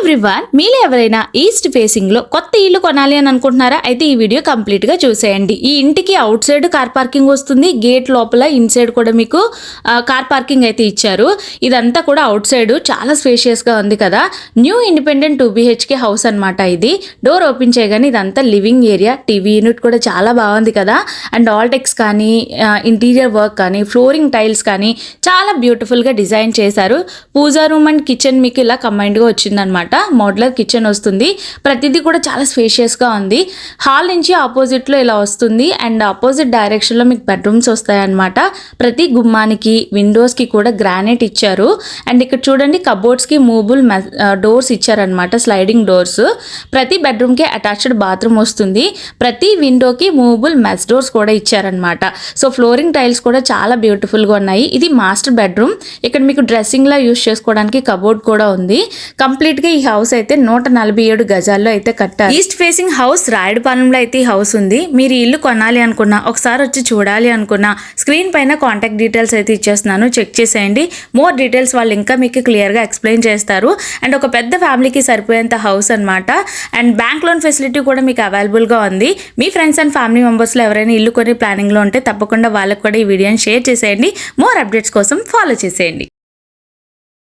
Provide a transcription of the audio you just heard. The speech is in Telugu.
ఎవ్రీవన్, మీలో ఎవరైనా ఈస్ట్ ఫేసింగ్ లో కొత్త ఇల్లు కొనాలి అని అనుకుంటున్నారా? అయితే ఈ వీడియో కంప్లీట్ గా చూసేయండి. ఈ ఇంటికి అవుట్ సైడ్ కార్ పార్కింగ్ వస్తుంది, గేట్ లోపల ఇన్సైడ్ కూడా మీకు కార్ పార్కింగ్ అయితే ఇచ్చారు. ఇదంతా కూడా అవుట్ సైడ్ చాలా స్పేషియస్ గా ఉంది కదా. న్యూ ఇండిపెండెంట్ 2 BHK హౌస్ అనమాట ఇది. డోర్ ఓపెన్ చేయగానే ఇదంతా లివింగ్ ఏరియా, టీవీ యూనిట్ కూడా చాలా బాగుంది కదా. అండ్ ఆల్టెక్స్ కానీ ఇంటీరియర్ వర్క్ కానీ ఫ్లోరింగ్ టైల్స్ కానీ చాలా బ్యూటిఫుల్ గా డిజైన్ చేశారు. పూజా రూమ్ అండ్ కిచెన్ మీకు ఇలా కంబైన్డ్ గా వచ్చిందనమాట. మోడ్యులర్ కిచెన్ వస్తుంది. ప్రతిదీ కూడా చాలా స్పేషియస్ గా ఉంది. హాల్ నుంచి ఆపోజిట్ లో ఇలా వస్తుంది అండ్ ఆపోజిట్ డైరెక్షన్ లో మీకు బెడ్రూమ్స్ వస్తాయన్నమాట. ప్రతి గుమ్మానికి విండోస్ కి కూడా గ్రానైట్ ఇచ్చారు. అండ్ ఇక్కడ చూడండి కబోర్డ్స్ కి మూవబుల్ డోర్స్ ఇచ్చారనమాట, స్లైడింగ్ డోర్స్. ప్రతి బెడ్రూమ్ కి అటాచ్డ్ బాత్రూమ్ వస్తుంది. ప్రతి విండోకి మూవబుల్ మెస్ డోర్స్ కూడా ఇచ్చారనమాట. సో ఫ్లోరింగ్ టైల్స్ కూడా చాలా బ్యూటిఫుల్ గా ఉన్నాయి. ఇది మాస్టర్ బెడ్రూమ్. ఇక్కడ మీకు డ్రెస్సింగ్ లా యూస్ చేసుకోవడానికి కబోర్డ్ కూడా ఉంది. కంప్లీట్ గా ఈ హౌస్ అయితే 147 గజాల్లో అయితే కట్టారు. ఈస్ట్ ఫేసింగ్ హౌస్ రాయడపాలెంలో అయితే ఈ హౌస్ ఉంది. మీరు ఇల్లు కొనాలి అనుకున్నా, ఒకసారి వచ్చి చూడాలి అనుకున్నా, స్క్రీన్ పైన కాంటాక్ట్ డీటెయిల్స్ అయితే ఇచ్చేస్తున్నాను, చెక్ చేసేయండి. మోర్ డీటెయిల్స్ వాళ్ళు ఇంకా మీకు క్లియర్ గా ఎక్స్ప్లెయిన్ చేస్తారు. అండ్ ఒక పెద్ద ఫ్యామిలీకి సరిపోయేంత హౌస్ అనమాట. అండ్ బ్యాంక్ లోన్ ఫెసిలిటీ కూడా మీకు అవైలబుల్ గా ఉంది. మీ ఫ్రెండ్స్ అండ్ ఫ్యామిలీ మెంబర్స్ లో ఎవరైనా ఇల్లు కొని ప్లానింగ్ లో ఉంటే తప్పకుండా వాళ్ళకి కూడా ఈ వీడియోని షేర్ చేసేయండి. మోర్ అప్డేట్స్ కోసం ఫాలో చేసేయండి.